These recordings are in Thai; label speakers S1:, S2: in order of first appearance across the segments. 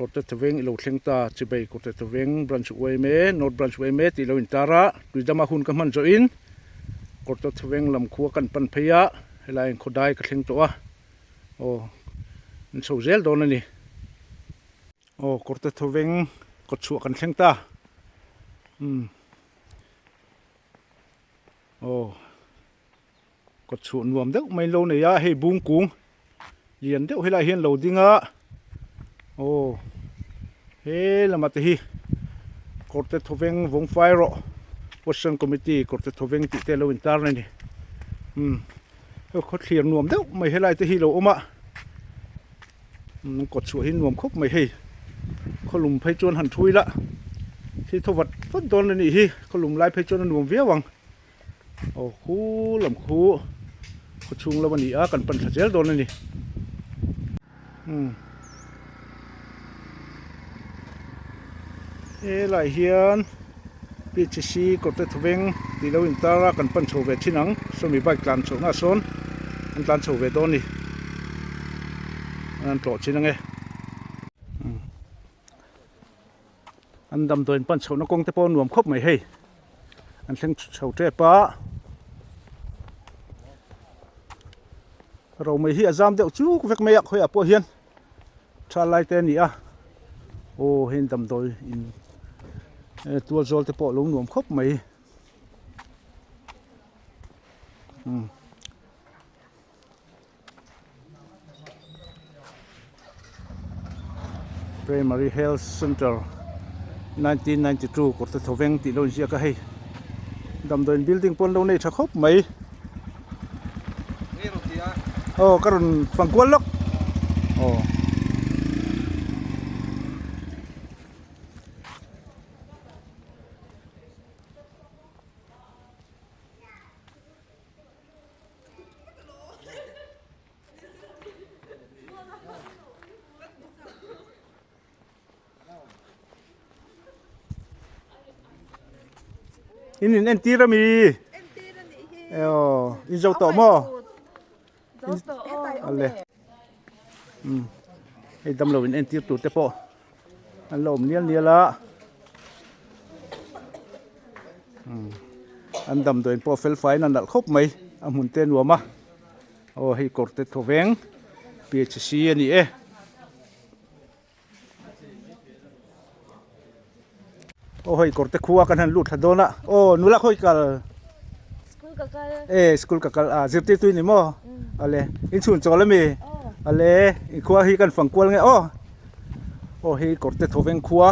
S1: Kawrtethawveng ilo thlengta chibei Kawrtethawveng branch way me North branch way me ti lo intara tuidama hun ka man zo in Kawrtethawveng lam Khua kan pan phaya helai khodai ka thleng to a so zel don ani Kawrtethawveng ko chu kan thlengta có chuột nuông đấy mấy lâu này hay bung cuống liền đấy hay là hiện lâu đi ngã thế là mặt thì Kawrtethawveng vong phai rồi Western Committee Kawrtethawveng tị tê lâu intar này có liền nuông đấy mấy hay là thì lâu ôm ạ có chuột hiện nuông khúc mấy hay có lùm phải chôn hẳn thui lạ thì thô vật vẫn đón lên đi có lùm lại phải chôn nuông vía bằng khu làm khu có chung làวันนี้กันปั่นเจลโดนเลยนี่หลายเฮียนปีชีซีKawrtethawvengตีเราอินตากันปั่นโชว์เวทที่หนังสมัยใบกลางโชว์หน้าโซนอันกลางโชว์เวทโดนนี่อันโปรดชิ้นนั่งไงอันดำโดนปั่นโชว์นักกงเตปอนรวมครบไหมให้อันเส้นโชว์เจ๊ป้าเราไม่เฮียจามเดี๋ยวจู้เวกไม่อยากคุยกับพวกเฮียนชาไลเตนี่เห็นดำโดยอินตัวโจลเตปอลงหนวมครบไหมPrimary Health Center 1992 Kawrtethawvengติโลนเชียก็ให้ดำโดยบิลดิ้งปนเราในชักครบไหมkaron pangkual lok ini enti rami in jau to mo aleไอ้ดำเราเป็นเอ็นตีตัวเตปออันลมเนี่ยละอันดำโดยพอเฟลไฟนั่นดัดครบไหมอันหุ่นเต้นหัวมาให้Kawrtethawveng PHCนี่ให้Khuaกันหันลุดหัดโดนละนุละค่อยกันschool kakal Zirtitu ni mo ale in chun chola mi ale Khua hi kan fangkwal nge hi Kawrtethawveng Khua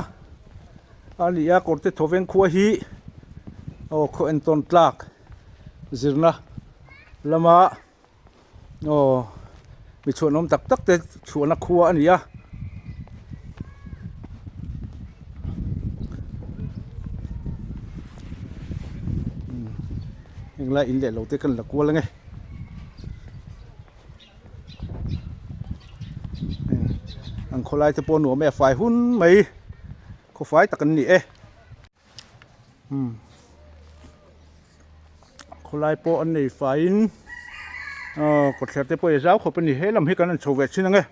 S1: ali ya Kawrtethawveng Khua hi ko enton tlak zirna lama mi chuanom tak tak te chuana Khua ani ya nhưng lại in để lâu tết cần là cua lên ngay anh khô lai thì po nổ mẹ phải hun mấy khô phải tắc cần nỉ khô lai po anh này phải có thể thì po giáo khô bên nỉ hết làm hết cái này sầu vẹt xin ngay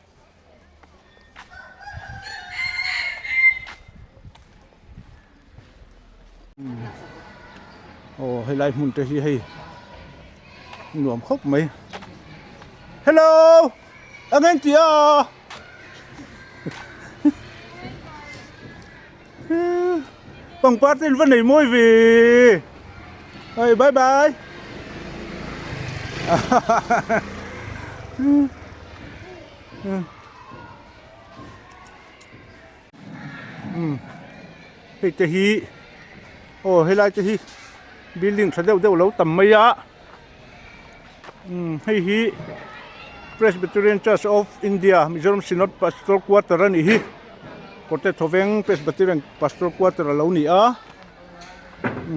S1: hay lại muốn chơi hay nuông khóc mấy hello anh em chị bằng phát tên vấn đề môi vì bye bye hay chơi hi hay lại chơi hi building sa deu lâu tầm mấy hay hi Presbyterian Church of India Mizoram Synod Pastoral Quarter ani hi Kawrtethawveng Presbyterian Pastoral Quarter lâu ni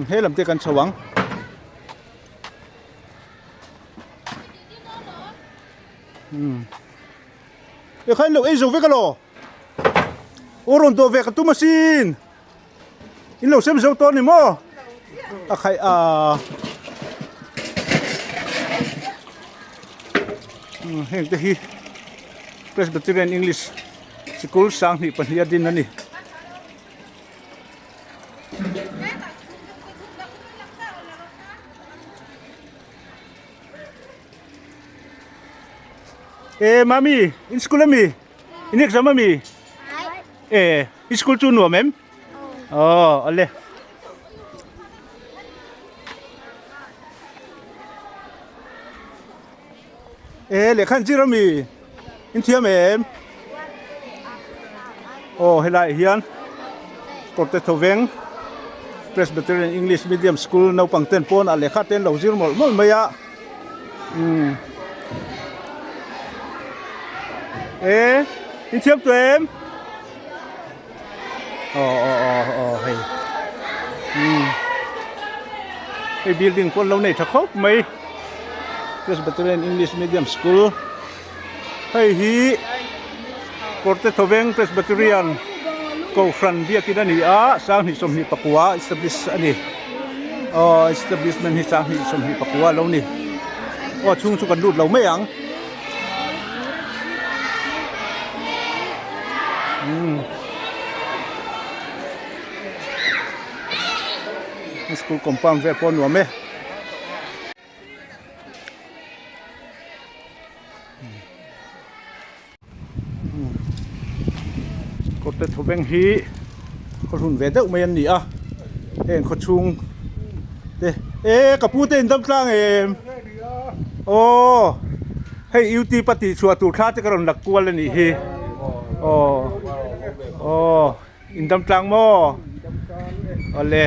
S1: he làm te kan sawang khai lo ei zo ve kalo oron do ve ka tu machine in lo sem zo to ni mo khai heng te hi Presbyterian English school sang ni pahnia din ani mami in school mi in exam mi in school chu no mem ale le khan chi mi in thiam em helai hian Kawrtethawveng Presbyterian English Medium School no pangten pon ale kha ten lo zir mol mol maya in thiam tu em hey hey building pon lo nei thakop mai Presbyterian English Medium School hey hi Kawrtethawveng Presbyterian Kawrthan dia kita ni sang ni som ni Khua establish ani establishment hi sang ni som ni Khua lo ni chung chu kan lut lo mai ang school compound ve pon wa me Kawrtethawveng hi ko hun ve deuh mai an ni en kho chung te kapu te in dam tlang em hei UT pati chua tur kha te karon lak kwal ani hi in dam tlang mo ale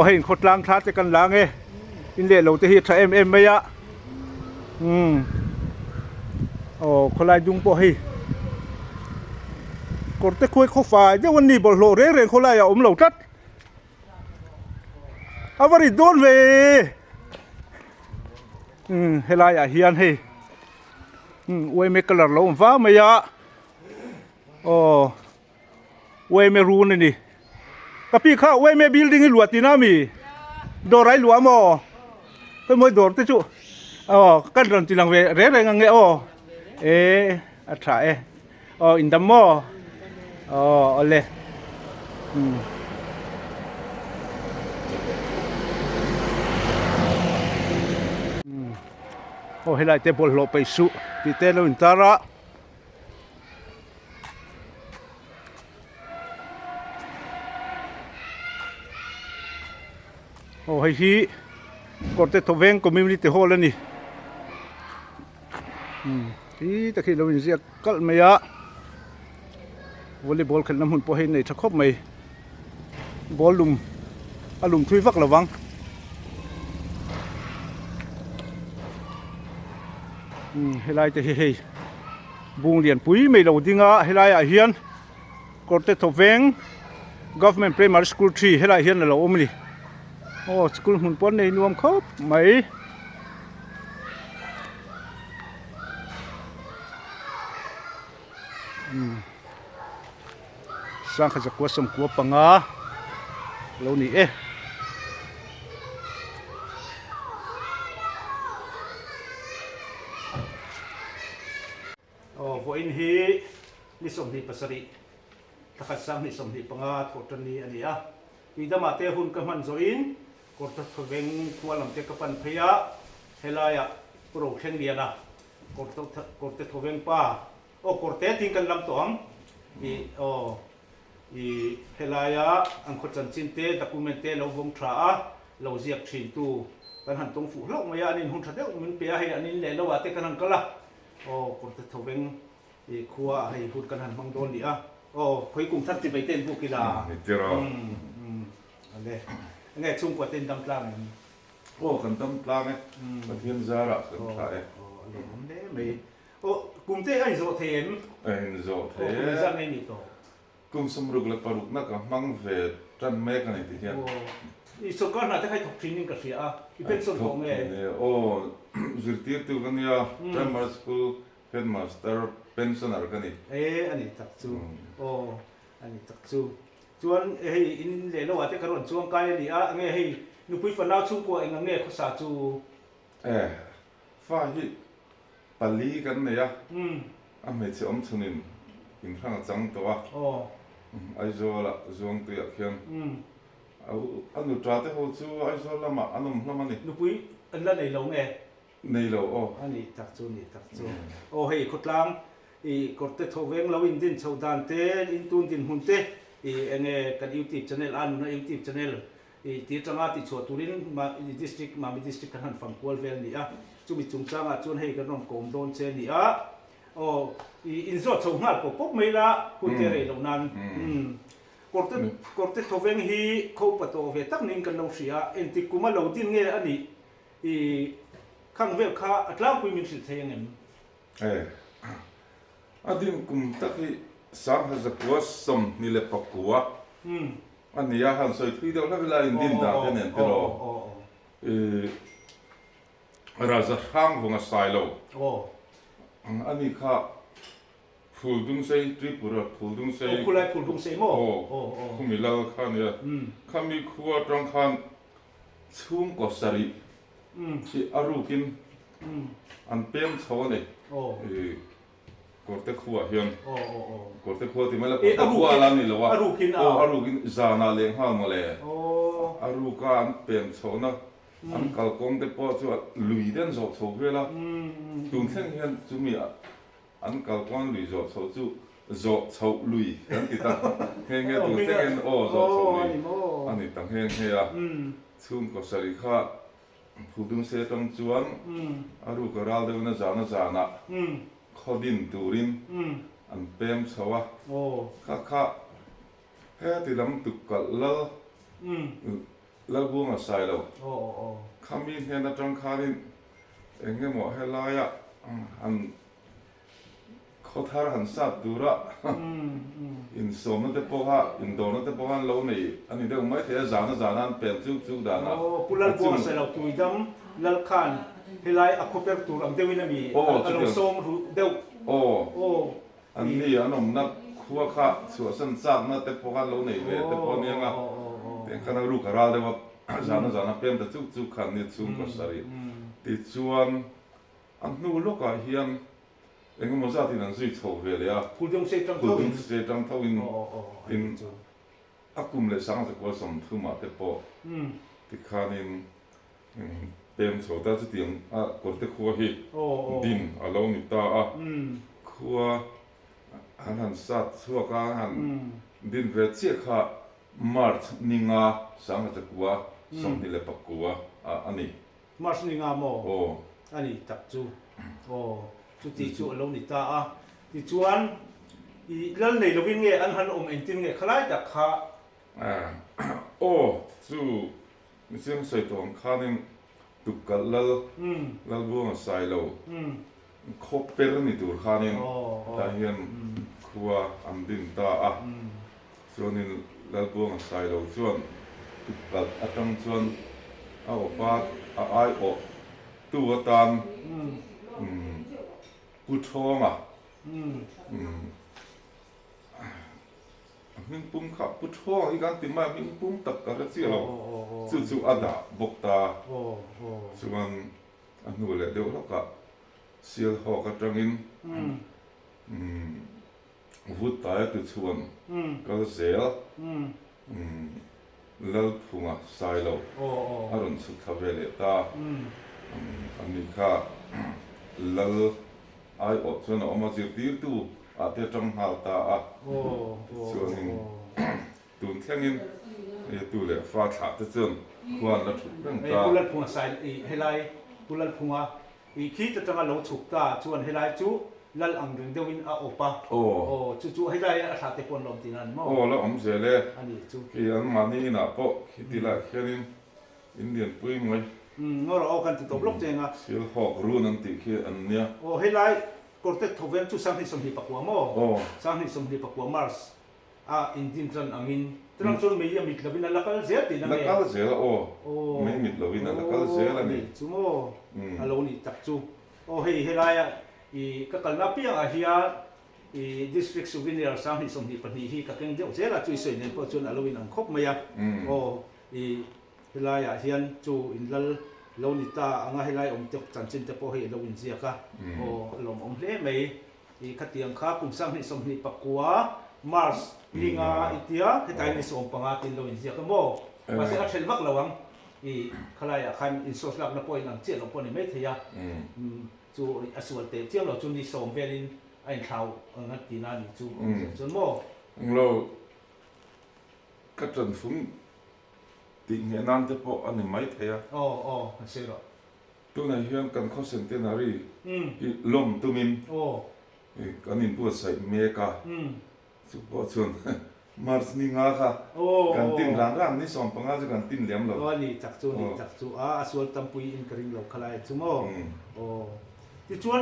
S1: hei in khotlang kha te kan lang in le lo te hi tha em mai ya kholai dung po hi Kawrte khoi kho fa je wan ni bol lo re kholai ya lo tat avari don ve helai ya hian hei we me color lo va ma ya we me ru ni tapi kha we me building lu atina mi dorai lu amo pe moi dor te chu kan ron tilang ve re nge atha indam mo ole helai te bol lo pai su ti te lo intara hei hi Kawrtethawveng community hall ani hi ta khi lo in zia kal maya volleyball khan nam hun po hin nei thakop mai ball alum thui vak lawang helai te hei bung lian pui mai lo dinga helai a hian Kawrtethawveng government primary school 3 helai hian lo omni school hun pon nei nuam khop mai sang kha zakwa sam kwa panga lo ni voin hi ni som ni pasari takhat sang ni som ni panga thotan ni ania idama te hun ka man zo in Kawrtethawveng Khua lam te ka pan phaya helaya pro khen liana Kawrtethawveng pa Kawrte ting kan lam tom i helaya ang khochan chinte documente lo vong tha lo ziak thin tu kan han tong fu lo maya anin hun thadeu min pe hai anin le lo ate kan kala Kawrtethawveng Khua hai hut kan han mang don ni khoi kum thar ti bai ten bu kila ale nge chung ko ten dam tlang
S2: kan dam tlang pathian zara kan tha
S1: le hom de mai kum te ai zo them
S2: zo the
S1: za nei ni to
S2: kum samruk la paruk na ka mang ve tan me kan ti hian
S1: i so kan na te khai thok training ka sia i pen so thong
S2: Zirtitu kan ya primary school headmaster pensioner kan ni
S1: ani tak chu ani tak chu chuan hei in le lo ate karon chuang kai ni nge hei nu pui fa na chu ko nge kho sa chu
S2: fa hi pali kan ne ya ไม่เชื่อมชุนินอินข้างจังตัวไอ้โจละจวงตัวเขียนเอาอันนู้นตราเตหัวจูไอ้โจละมาอันนู้นละมันนี่
S1: นุปุยอันละในหลง
S2: ในเรา
S1: อันนี้ตักจูนี่ตักจูเฮ้ยขุดล้างKawrtethawveng lo in din chaudan te in tun din hun te enge kan YouTube channel anu na YouTube channel ti tanga ti choturin ma district ma district kan han fangkwal vel ni a chumi chungchanga chun hei kan rom kom don che ni a in zo chongal pop mai la hun te re lo nan Kawrtethawveng hi kho pato ve tak ning kan lo sia en ti kuma lo din nge ani khang vel kha atlang pui min sil thayeng
S2: Adim kum taki sang has a kuasam nile pakua. Ani ya han so itu dah bila indin dah tenen pero. Raza hang bunga silo. Ani kha puldung sei tripura puldung sei.
S1: Kulai puldung sei mo.
S2: Kumilal khan ya. Kami Khua trong khan chung kosari. Si arukin. An pem chone. Kawrtethawveng hian Kawrtethawveng ti mala Kawrtethawveng lan ni lawa arukin zana leng hal mole aruka an pem chona an kalkong te po chu lui den zo tho vela tun thleng hian chumi an kalkong lui zo tho chu zo tho lui kan ti ta nge tun thleng zo tho lui ani tang he ya chum ko sari kha phudung se tang chuan aruka ral de na zana Khodin turin an pem chawa kha he ti lam tukal la bunga sailo khami he na tang kharin enge mo helaya an khothar han sa dura in somna te poha in dona te pohan lo nei ani de mai the zana an pem chu da na
S1: pulal bunga sailo tuidam lal khan helai akoper tur am dewina mi along song ru deu
S2: an ni anom na khua kha chu san sak na te pokan lo nei ve te pon yang a te kana ru karal de wa zana pem ta chu khan ni chung ko sari ti chuan an nu lo ka hian engem mo za ti nan zui tho ve le a
S1: puldung se
S2: tang tho in akum le sang se ko som thuma te po ti khanin pem chota chu tiang a Kawrtethawveng hi din alo ni ta a Khua han sat chuaka han din ve che kha march ninga sang ta kwa som ni le pakua ani
S1: march ninga mo ani tak chu chu ti chu alo ni ta a ti chuan I lal nei lovin nge an han entin nge khalai ta kha
S2: chu mi sim sai tong khanin tukal lal buang sailo khopper ni tur khanin ta hian Khua am din ta a chuanin lal buang sailo chuan tukal atang chuan a opa a ai o tu atan puthonga min pum kha puthong I kan timma min pum tak ka chi lo chu ada bokta chuan anu le deuh ka sial ho ka tangin vut ta tu chuan ka zel lal phunga sailo aron su thavele ta ani kha lal ai o chuan oma Zirtitu a te tang hal ta a chuanin tun thlengin tu le fa tha te chuan khuan la thut bang ta
S1: pulal phunga sai helai pulal phunga I khi ta tanga lo chuk ta chuan helai chu lal ang ring deuin a opa chu helai a tha te pon lom tinan mo
S2: la om zele
S1: ani chu
S2: ki an mani na po khitila kherin Indian pui mai
S1: ngor o kan ti to blok chenga
S2: sil hok ru nan ti khe an nia
S1: helai Kawrtethawveng chu sang hi som hi pakwa mo sang hi som hi pakwa mars a indin tran angin tran chon me yamit lavina lakal zel ti na me
S2: lakal zel me mit lavina lakal zel ani
S1: chu mo alo ni tak chu hei helai I ka kalna piang a hia I district souvenir sang hi som hi pani hi ka keng deu zela chui soi nen po chun alowin ang khop maya I helai a hian chu in lal lo ni ta anga helai om tek chan chin te po hei lo in zia ka lom om hle mai ขัดเตียงข้ากุมสังหิสมหิปักกัวมาร์สลิงาอิเตียให้ตายในสมปังอาตินโลอินเสียกันโมมาเสียเชลวักระวังขลายคันอินโซสลักนับปอยนังเจียลงปอยไม่เทียจูอสวดเตเจียงเราจุนดิสมเวลินไอ้ข่าวงัดตีนาดิจูจนโม
S2: เราก็จนฟุ้งติเงี้ยนั่นจะพออันนี้ไม่เทีย
S1: เสียหรอ
S2: ตัวไหนเฮียนกันเขาเซ็นเตนารีลมตุมินกันนินปวดใส่เมกาสุปอชนมาร์สนิงาค่ะกันตินร่างนี่สองปังอาจะกันตินเลี้ยมเรา
S1: นี่จักจูสวดตัมปุยอินกริงเราขลายจูโมที่ชวน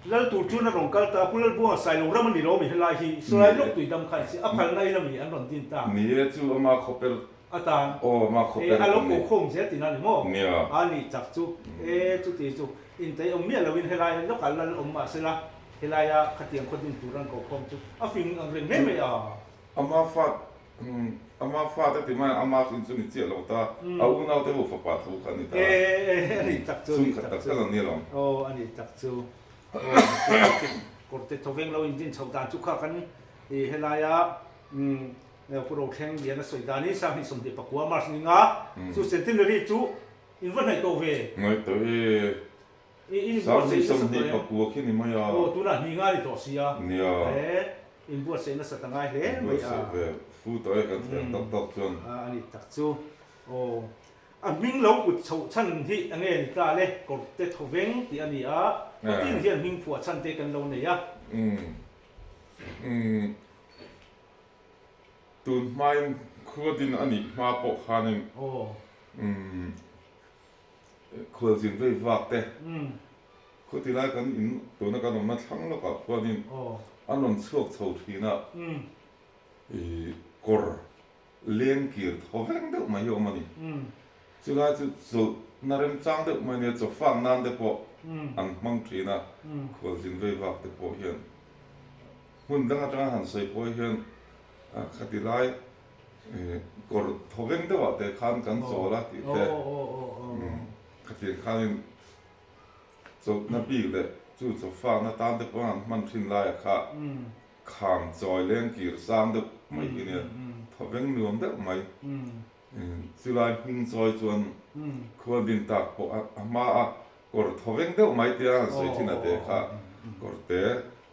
S1: แล้วตูชวนนั่งกัลตาพูดแล้วบัวใส่ลงแล้วมันดีโรมีเฮลัยฮีสุรายลูกตุยดำขันสิอัพพันในแล้วมีอันนนตินตา
S2: นี่จูมาขบเป็น
S1: อาจารย์
S2: มาขบเป็น
S1: อารมณ์โกงเสียตินันนี่โม่นี่จักจูจูตีจูอินเตอมเมียเราวินเฮลัยแล้วกันแล้วมาเสละเฮลัยขัดเตียงคนดินตูรันโกงจูฟิงเรื่องไม่
S2: อามาฟาแต่ที่มันอามาอินสุนิเจียเราตาเอาอุณเอาแต่หัวฝาปาทุกันนี่ตา
S1: อันนี้จักจู
S2: ซุ่มขัดตักกันนี่หรอ
S1: อันนี้จักจูกดติดทวีงเราอินดินชาวดานจุกขักันเฮลายะแล้วพวกเราแข่งเดียนสวยดานี่สร้างให้สมเด็จปักกัวมาร์สนิงาจูเซนตินรีจูอินวันไหนโตเว
S2: ไม่โตเวสร้างให้สมเด็จปักกัวขึ้นนี่ไม่ยา
S1: ตัวนั้นมีงานที่ต่อเสีย
S2: เนี่ย
S1: อินบัวเซนสตังไงเฮ้ไม่
S2: ฟูตัวกันเสียงตกจน
S1: อันนี้จักจูมิงเราอุดชั้นที่อันนี้ตาเล่กดเตทเวงที่อันนี้ที่เรียนมิงผัวชั้นเตกันเราเนี่ย
S2: ตุนไม่ขวดดินอันนี้มาปกหานึงขวดสินไปวักเตขวดที่ไรกันอินตัวนั้นกันมาทั้งแล้วกับขวดดินอันนั้นช่วงเช้าทีน่ะกอร์เลี้ยงกีร์ทเวงเด็กมาอยู่มันนี่สุดท้ายสุดนาริมจังเด็กมันเนี่ยจะฟังนั่นเด็กพออันมังทีน่ะขวดสินไปวักเด็กพอเห็นหุ่นดังอาจารย์หันใส่พอเห็นขัดที่ไรกอร์ทเวงเด็กว่าแต่ขันกันโซล่าที่แต่ขัดที่ขันสุดนับปีเลยจู่จะฟังนาตามเด็กว่ามันทิ้งไรค่ะขางจอยเลี้ยงกีร์สร้างเด็กไม่เนี่ยทเวงนวมเด็กไม่สุดท้ายหิ้งจอยจวนควรดินตักพอมากอร์ทเวงเด็กไม่เตี้ยสวยที่นั่นเด็กค่ะกอร์เตะ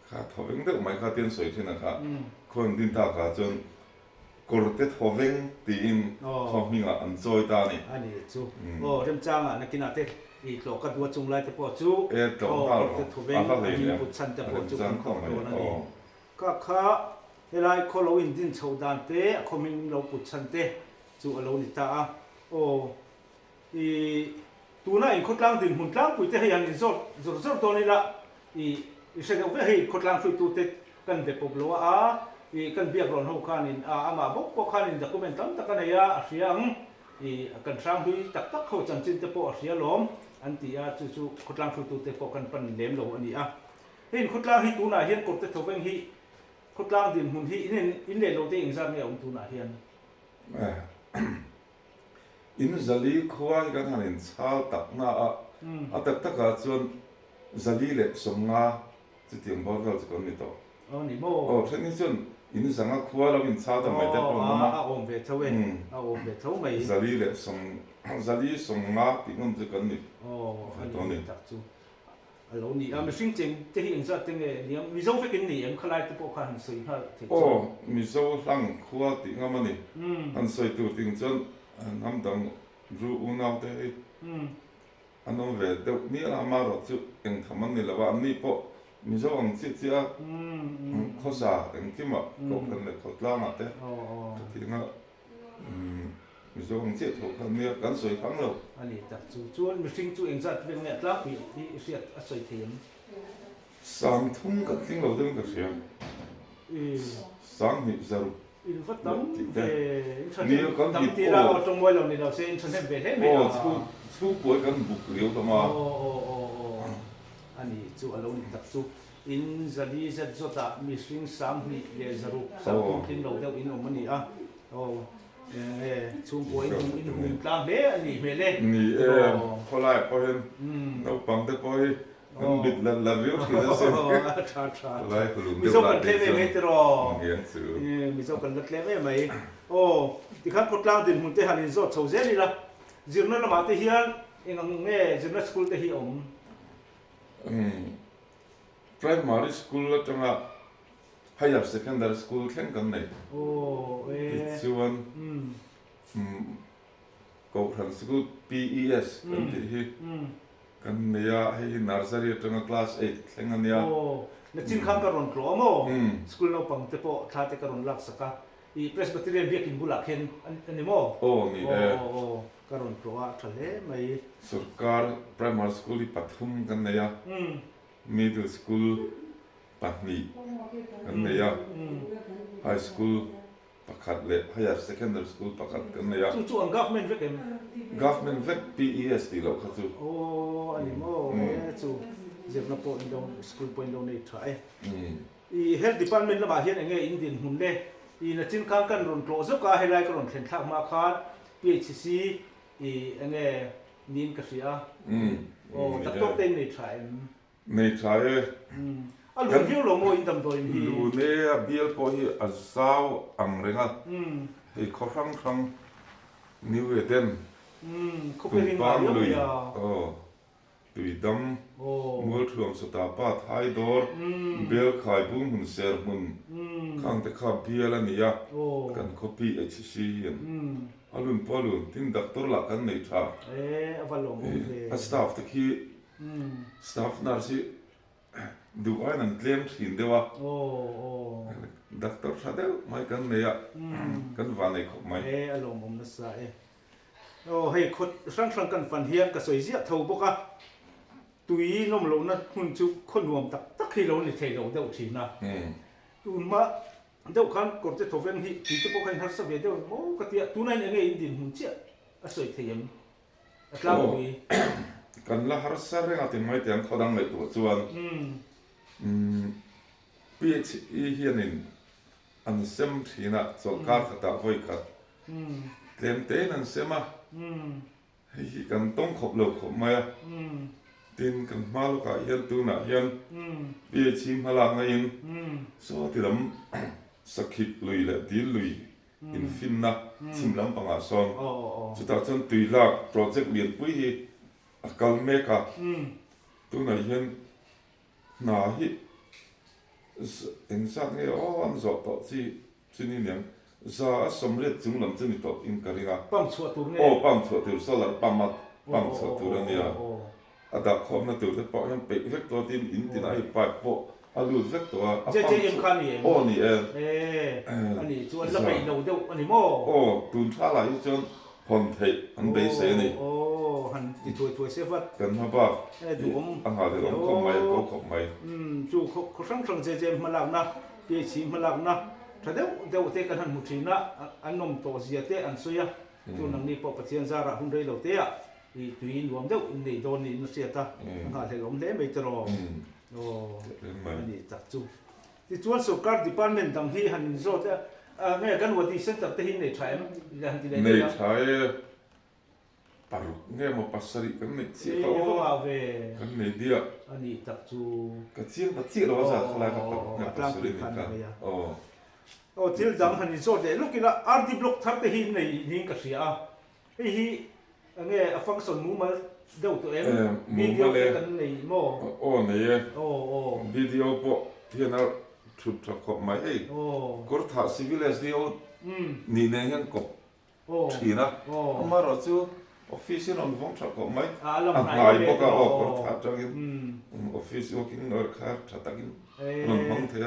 S2: ค่ะทเวงเด็กไม่ค่ะเตี้ยสวยที่นั่นค่ะควรดินตักค่ะจนกอร์เตะทเวงตีนเขาหิ้งอันจอยตานี่
S1: อันนี้จูเริ่มจ้างนักกินอาเต้อีกหลอกกันวัวจุงไล่แต่พอจู
S2: ตรงข้าว
S1: ถูกเวงมีบุตรชันแต่พอจูของตัวนั่นเองก็ข้าเวลาคนเราอินดินชาวดานเต้เขามีเราบุตรชันเต้จูเราหนิตาตัวนั้นอีกคนกลางดินหุ่นกลางปุยเต้ให้ยันอินโซตัวนี้ละเสกเอาไว้ให้คนกลางช่วยตัวเต้กันเด็กปบลัวกันเบียกร้อนหัวขานินมาบอกขานินจะก็เป็นตั้งแต่กันเนี่ยเสียงกันสร้างด้วยตักเขาจันจินเตปอเสียล้อมอันที่จู่คนกลางช่วยตัวเต้ปกันปั่นเลี้ยมเราอันนี้เห็นคนกลางให้ตัวไหนเห็นกดเต้ทเวงให้คนกลางดินหุ่นที่อินเล่เราเต้อิงซาเนี่ยตัวไหนเห็น
S2: อินจะลีขวายกันหันชาตักหน้าตักกันจนจะลีเล็กสมงาจะเตรียมบอลเราจะกันนี่ต่อ
S1: นี่โม่
S2: เช่นนี้จนอินสังขวาเราอินชาทำไมแต่ปนมา
S1: องเวทเวองเวทเว
S2: จะลีเล็กจะลีสมงาที่นั่นจะกันนี่
S1: ตัวนี้จักจูเรานี่ไม่สิ่งจริงที่อิงซาติงเนี่ยมีโซ่ฟิกินนี่ยังคลายตัวพวกหันสวยฮะ
S2: มีโซ่ตั้งขวาที่งั้นมันนี่หันสวยตัวติงจนน้ำดังรู้อุณาเตยอันนั้นเวทนี่เรามาเราจะเองทำมันนี่แหละว่าอันนี้พอมีโซ่อังสิเสียข้อสาเองที่มาก็เป็นเลยเขาล่ามาเตะที่งั้นมีโซ่อังสิถูกคนนี้กันสวยครั้งเรา
S1: อันนี้จัดชวนมีสิ่งจู่เองจัดเป็นเนี่ยล่าปีที่เสียสวยเทียม
S2: สังทุ่งกันสิ่งเราต้องกับเสียงสังหิจารุ
S1: อินฟัดตั้มนี่ก็ตั้มที่เราตรงไว้เราเนี่ยเราเซ็นฉันเห็นเบ็ดให้ไหม
S2: สู้ป่วยกันบุกเลี้ยวต่อมา
S1: อันนี้จู่เราเนี่ยจัดจู่อินจะดีจะจดมีสิ่งสามนี่เดี๋ยวจะรู้สามคนที่เราเดี๋ยวอินออกมานี่ช่วงป่วยอินหุ่นกลางเล่อันนี้เมเล่
S2: นี่พอไล่พอเห็นเราปังแต่พอ มันบิดละวิวที่ละสิไล่คุณลุง
S1: มีโซกันเทเวไม่ตรอ
S2: เรียนสื่อ
S1: มีโซกันเทเวไม่โอ้ที่ขั้นกดล่างดินหุ่นเตหันอินโซโชเซนี่ละจิรนั่นละมาเตเฮียนเองเงี้ยจิรนั่นสกูลเตฮีอม
S2: primary school แล้วจังอ่ะ higher secondary school แข่งกันไหน
S1: โอ้
S2: ส่วนKawrtethawveng school PES กันที่กันเนี่ยให้ nursery จังอ่ะ class 8แข่งกันเนี่ย
S1: โอ้นักจินข้างการุนกลัวมั้งสกูลเราปังเตปท่าเตการุนลักษณะอี Presbyterian เบียกินบุลักเห็นอันนี้มั้ง
S2: โอ้นี่
S1: โอ้การุนกลัวทะเลไม่
S2: สุรการ primary school ที่ปัทุมกันเนี่ย middle school ปัตนีกันเนี่ย high school ประคัดเละ higher secondary school ประคัดกันเนี่ย
S1: จู่ๆอัน government เวกเอ็ม
S2: government เวก PES ที่เราเขาจู่
S1: โอ้อันนี้มั้งจู่เจ็บนับปนดง school ปนดงในไทยอี health department ละบาเฮียนเองอินเดียนหุ่นเล่อีนักจินข้างกันรุนโกรธก็ให้ไล่กันรุนเห็นทักมาคาด PHC อีเองนินกษีอ่ะโอ้ตัดตัวเต็มในไทย
S2: ในไทย
S1: อ่ะลุงฮิวลงโมอินดำตัวนี้
S2: ลุงเนี่ยเบียร์พอที่อาซาวอังเริงอ่ะให้เขาครั้งนิวเอเดน
S1: เขาเป็นยังไงอ่ะ
S2: ตุยดำมัวถ่วงสตาร์ปัตไฮดอร์เบลขายบุ้งหุ่นเซอร์มุนข้างแต่ข้าเบียร์ละเนี่ยกันคอปีเอชซีอลุนพอลุนทิ้งดักตัวหลักกันในท่า
S1: อวลง
S2: สตาฟตะกี้สตาฟนาร์สิดูไอ้นั่นเคลมสินเดียวดักตัวชาเดียวไม่กันเนี่ยกันวันไหนขบไม่
S1: อารมณ์ผมนั่นสิโอ้ให้คนสั่งกันฟันเฮียนกับสวยเสียเท่าปกะตุยน้องเรานั่นหุ่นจุคนรวมตักให้เราในเทเราเดียวทีนะตุนมาเดี๋ยวกันกดจะทบเวงที่ที่พวกเขาหัดสับเดียวโอ้กติตุนั่นยังไงอินดินหุ่นเจี๊ยสวยเทียมกล้าตุย
S2: กันละหัดสับเรื่องอะไรไม่เตียงเขาดังเลยตัวส่วนพี่เฮียนินอันเซมทีน่ะสงการขัดไว้ขัดเต็มเต้นั่นเสมาให้กันต้องขบหลบขบมาดินกันมาลูกอ่ะยันตัวน่ะยันเบี้ยชิมพลังไงยังโซ่ที่ลำสักขิดลุยและดีลุยอินฟินนะชิมลำปังอาซองสุดท้ายจนตุยลากโปรเจกต์เรียนปุ้ยอาการเมกะตัวน่ะยันหนาฮิเอ็นสักเนี่ยอ๋ออันจบต่อที่นี่เนี่ยซาสมเร็จจุงลำจึงนี่ต่ออินการิงา
S1: ปั๊มชัวตัวเนี่ย
S2: ปั๊มชัวตัวสลัดปั๊มชัวตัวเนี่ยอาดักคอมนั่นตัวที่ปอยังเป๊ะเวกตัวที่อินที่ไหนไปปออาลูเวกตัว
S1: เจ๊เอ็มคันนี่
S2: โอ้นี่
S1: อันนี้ชวนเราไปดูเดี๋ยวอันนี้โม่
S2: ตุนท่าไหลจนพอนเทอันเบสนี่
S1: หันที่ถวยเสียฟัด
S2: กันมาบ้า
S1: ดู
S2: อันหาเดี๋ยวขบไม่ขบไม่
S1: จู่เขาสั่งเจ๊มาหลังนะเบี้ยชีมาหลังนะถ้าเดี๋ยวเตะกันหันมุทีนะอันนมโตเสียเตะอันสุยจู่นังนี้พอปะเทียนซาระหุ่นเรือเราเตะอีตุยรวมเดี๋ยวนี่โดนนี่นุเสียตาหาเรื่องเล่ไม่ตรอโอ้นี่จักจู่ที่ชวนสุการดิพาร์ตเมนต์ต่างที่หันโซ่เตะแม่กันวันที่เซ็นเตอร์ที่ในไทยมั้ยยันที่ไหน
S2: ในไทยปารุเนี่ยมาปัสสริกันในเสียเขากันในเดีย
S1: อันนี้จักจู่
S2: กันเสียเราจะอะไรกับปัสสริกัน
S1: โอ้ที่ดังหันโซ่เดลูกกินละอาร์ดีบล็อกทับเตหินในนี่ก็เสียไอ้ฮีเนี่ยฟังก์ชันมูมาเดี๋ยวตัวเองวิดีโอกันในโม่
S2: โอ้เนี่ยวิดีโอพอที่นั่นชุดทักขบไม่เอ้ก็ถ้าซิวิลส์เดียวนี่เนี่ยยังกบทีนะมาเราจู่ออฟฟิศนอนวงทักขบไม่ไหนบอกก็ก็ถ้าจังกินออฟฟิศก็กินอะไรครับถ้าตักินนอนวงเทีย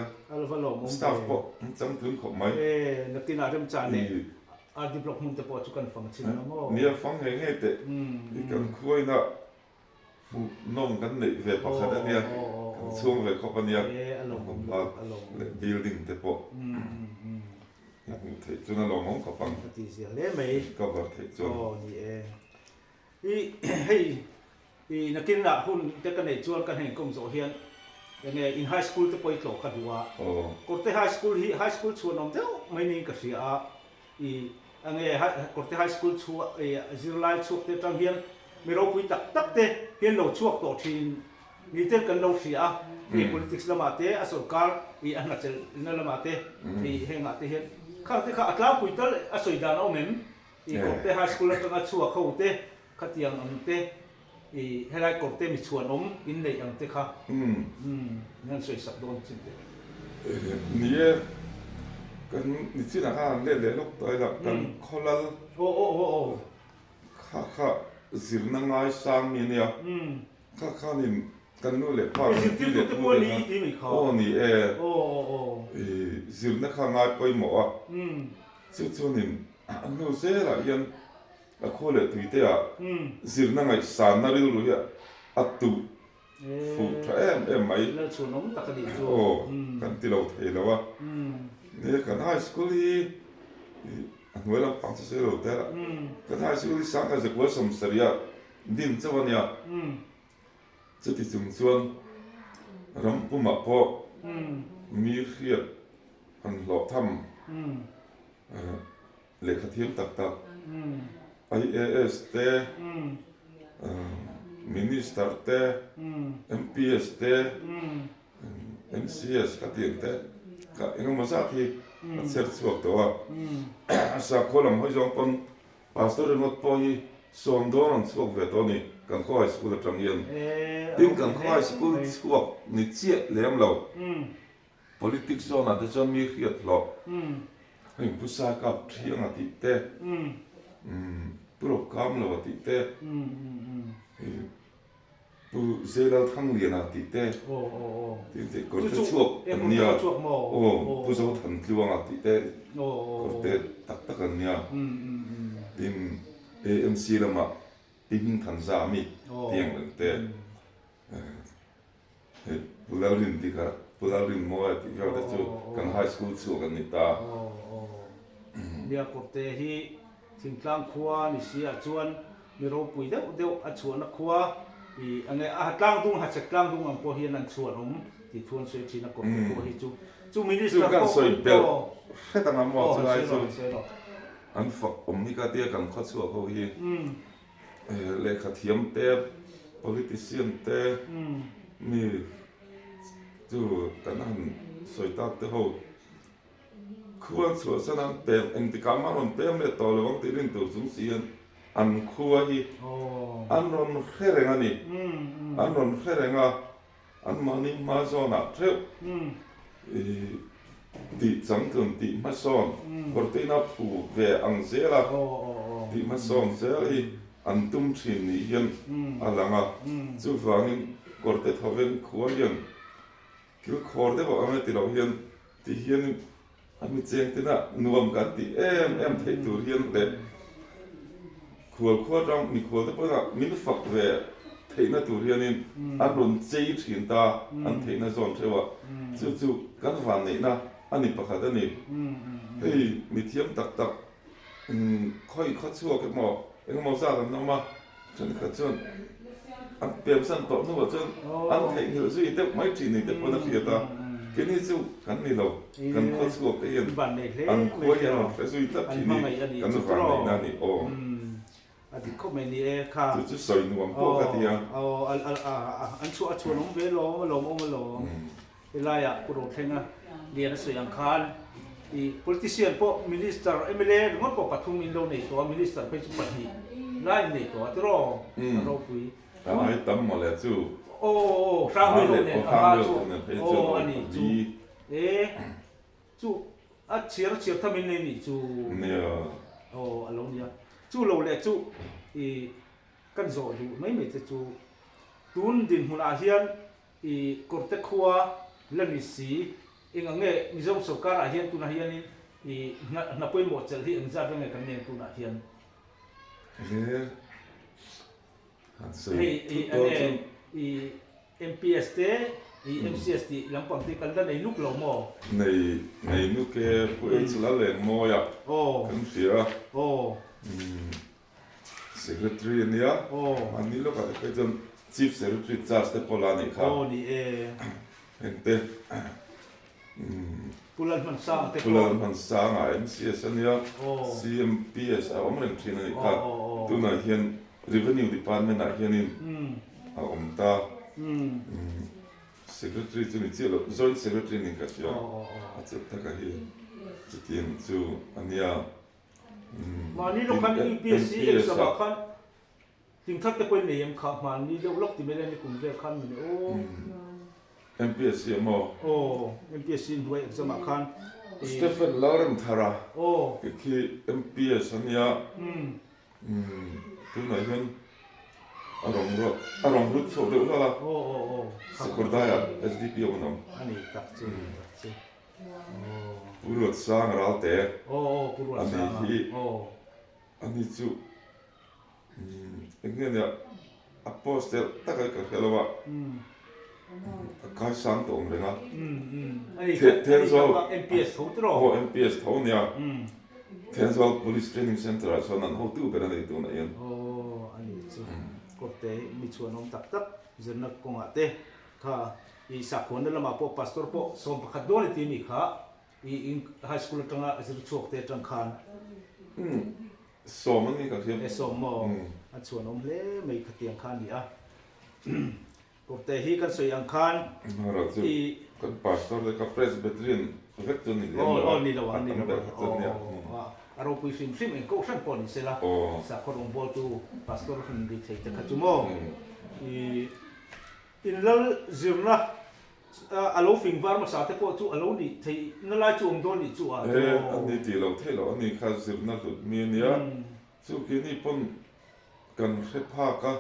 S2: สตาฟก็จังถึงขบไม่
S1: นักที่น่าจะจานเนี่ยอาร์ดีบล็อกมันจะพอจุกันฟังชินนะมั้ง
S2: เนี่ยฟังยังไงเตะกันคุยนะน้องกันเนี่ยเวทปากกันเนี่ยกันช่วงเวทเขากันเนี่ยผมว่าบิลดิ้งเตะปะเทจนเรามองเขาฟัง
S1: ที่เสียเล่ไหม
S2: ก็ว่าเทจน
S1: นี่เฮ้ยนักกินละหุ่นเด็กกันเนี่ยชวนกันเห็นกงโซเฮียนยังไงอินไฮสคูลจะไปหลอกกันดูว่าก็แต่ไฮสคูลชวนน้องเจ้าไม่นี่ก็เสียอันนี้ก็ที่ไฮสคูลชัวจิรไลชัวเตจังเฮียนมีเราคุยตักเตเฮียนเราชัวต่อที นี่เต้กันเราเสียอี politics ละมาเตะสุการอีอันนั้นจะนั่นละมาเตะอีเฮงอาเตะเห็นข้าที่ข้าอัตราคุยตั้งอสุยดานเอาเหม็นอีกเตะ high school ตั้งชัวเข้าเตะขัดยังอันเตะอีให้ได้กบเตะมีชวนอินเลยอันเตะค่ะนั่นสวยสักโดนจริงเตะ
S2: นี่กันนี่ที่ไหนเล่นลูกตัวละกันคนละ
S1: โอ้
S2: ข้าสิรนังไงสร้างมีเนี่ยข้านี่กันนู่นเลยพ่อ
S1: ที่เด็กตัวนี้ที่มีเขา
S2: โอ้นี่สิรนักข้างไงไปหมอสุดนี่นู่นเสียละยันคนเลยตัวเดียวสิรนังไงสารนั่นรู้เลยอัตุฟูแท้ไหม
S1: แล้วชวนน้องตะกดีจู
S2: โอ้กันที่เราเทแล้ววะเนี่ยกันไฮสคูลที่อันเวลาปังจะเสียเราแต่ละกันไฮสคูลที่สังกัดจากวัดสมศรีดินเจ้าวันเนี่ยจะติดจุงส่วนรำปุ่มพอมีเขียดอันหล่อทำเลขาธิการตักIAS เตมินิสเตอร์เตMPS เตMCS ก็เตียงเตก็เองมาสักทีเสร็จสวกตัวสักคนละไม่จงปนพาสเตอร์นวดพอฮีส่งโดนสวกเวทนี่กันข้อยสกุลตรังเย็นดิ้งกันข้อยสกุลสวกนิเชียเลี้ยงเรา politics โซนอาจจะจนมีเขียดหรอกให้ผู้ชายกับเที่ยงอาทิตย์เตโปรแกรมเราอาทิตย์เตผู้เซลล์ทั้งเรียนอาทิตย์เตที่ก่อนจะช่วยอันเนี้ยผู้ชายทันคลวงอาทิตย์เตก่อนเตตักอันเนี้ยดิมAMC ละมาดิมทันสามีเที่ยงเตผู้เล่ารินที่ครับผู้เล่ารินมั่วที่เขาจะช่วยกันไฮสคูลช่วยกันนิตา
S1: เดี๋ยวกบเตที่สิ่งกลางครัวนี่เสียชวนมีเราปุ๋ยเดี๋ยวอัดชวนนักครัวอีอันนี้กลางดุงหัดจากกลางดุงอันพอเฮียนันชวนที่ทวนสวยที่นักกบครัวที่จูมินิสต์
S2: ก็สวยเบลแค่ตั้งมั่วสวยสุดอันฝักนี่ก็เดียกันข้อชัวเขาเฮียเลขาธิการเตะ politician เตะมีจูกันนั่นสวยตัดเตะเขาควรสวดสนามเป็นเอ็งติกามันเป็นเมื่อตอนวันที่เรื่องตัวสูงเสียนอันคัวฮีอันนนเขรงอันนี้อันนนเขรงอันมันนี่มาสอนเท่าติสังเกตติมาสอนกอร์ตินาปูเวอังเซล่าติมาสอนเซลีอันตุ้มชินนี่ยันอะไรงะจู่ฟังกอร์เตทเวนคัวยันคือคอร์เตบอกว่าไม่ติดเรายันที่ยันอันนี้เจงที่น่ะนวมกันที่เอ็มเทตูเรียนเลยขวดจังมีขวดแต่พอละมินฝักเวเทน่ะตูเรียนนี่อันรุ่นเจีถินตาอันเทน่ะสอนเทว่าจู่กันวันนี้นะอันนี้ประกาศนี่เฮ้ยมีเทียมตักค่อยคัดชัวกันหมอเอ็งมองซากันน้องมาจนขัดจนอันเปลี่ยนสั้นต่อนู่นจนอันเทนี่เราสู้แต่ไม่จีนี่แต่พอนักเรียนตาแค่นี้สู้กันนี่เรากันข้อสู้กันยังอันคุยยังแต่สู้แต่ทีนี้กันฟังในนั่นนี่โอ้
S1: อดีตเขาไม่นี่ค่ะ
S2: จะสอยนวมพวกกันยัง
S1: อันชัวน้องเวลมาลงเวลาอยากปลุกเท่งเรียนสวยอังคารอี politician พวก minister MLA หรือว่าพวกปฐุมอินโดนีเซียตัว minister เป็นจุดนี้ไล่ในตัวที่เราคุย
S2: ไอ้ตั้มมาแล้วจู่
S1: โอ้สร้างไม่ลงเนี่ยอันนี้จูจูเชียร์ทำยังไงนี่จู
S2: เนี่ย
S1: อารมณ์เนี่ยจูเราเลยจูกันโซ่ดูไม่จะจูตุนดินหุ่นอาเฮียนกอร์เตคัวเล่นนิสีเองอันนี้มิจฉาสุการอาเฮียนตุนอาเฮียนนี่นับเป็นหมดจะที่อันจะเป็นไงกันเนี่ยตุนอาเฮียนMPS เตMCS ที่ลำพังที่กันได้ในนุกเราหมอ
S2: ในนุกผู้เอ็กซ์ละเลยหมอ呀กันเสียSecretary เนี่ยอันนี้ลูกอะไรก็จน Chief Secretary จ้าสเตปโปลานี่ครับ
S1: นี่
S2: เห็นเต้
S1: ปุลันมันสร้าง
S2: ปุลันมันสร้างMCS เนี่ย CMPS เอามันเป็นที่นี่ครับตัวไหนเห็น Revenue Department ไหนเห็นนี่อมตา secretary จุนี่เจียล joint secretary นี่ก็เชียวอาจจะถ้าก็เห็นจุดที่จูอันนี้
S1: มานี่เราคัน EPC เองสมัครคันจริงถ้าจะเป็นเนี่ยขับมานี่เดี๋ยวล็อกที่ไม่ได้ในกลุ่มเรียกคันนี่โอ้
S2: MPSC มั้ง
S1: โอ้ MPSC ด้วยสมัครคัน
S2: Stephen Lauren Thara
S1: โอ้
S2: คือ MPS อันนี้ตัวไหนกันอารมณ์รุดโซ่เดี๋ยวละ
S1: โอ้
S2: สกุลได้อะ SDP เอาหน่อย
S1: อันนี้ตักจู
S2: ผู้รวดสร้างเราแต่
S1: ผู้รวดสร้าง
S2: อันนี้จูอย่างเงี้ยเนี่ย Apostle ตั้งแต่ก็แล้วว่าการสร้างตรงเลยนะเทนโซ
S1: MPS เขาตรอ
S2: MPS เขาเนี่ยเทนโซ Police Training Center ส่วนนั้นเขาตู้เป็นอะไรตัวไหนยัน
S1: อันนี้จูก็เตะมีชวนน้องตักจะนักกงอาเตะค่ะอีสักคนนั่นละมาพอ pastor พอสมประคัดด้วยที่มีค่ะอี high school ตั้งอ่ะจะช่วยเตะจังคัน
S2: สมมันนี่ก็คือ
S1: สมอันชวนน้องเล่ไม่ขัดเตียงคันนี่อ่ะก็เตะฮีกันสวยอังคัน
S2: อีกัน pastor เลยกับ Presbyterian เวกตัวนี้เลย
S1: นี่ละวันนี่ละวันเราคุยฟิล์มเองก็สั่งปนเสร็จละสักคนองค์บอลตูพาสตอร์คนดีเทคจะขัดจุโมอินแล้วจิมนะอาลูฟิงวาร์มาสาเทปอจูอาลูนี่ที่นั่นไล่จูองโดนี่จู
S2: อันนี้ที่เราเท่เราอันนี้ข้าจิมนะหลุดมีเนี่ยจูกินี่ปนกันเสพากะ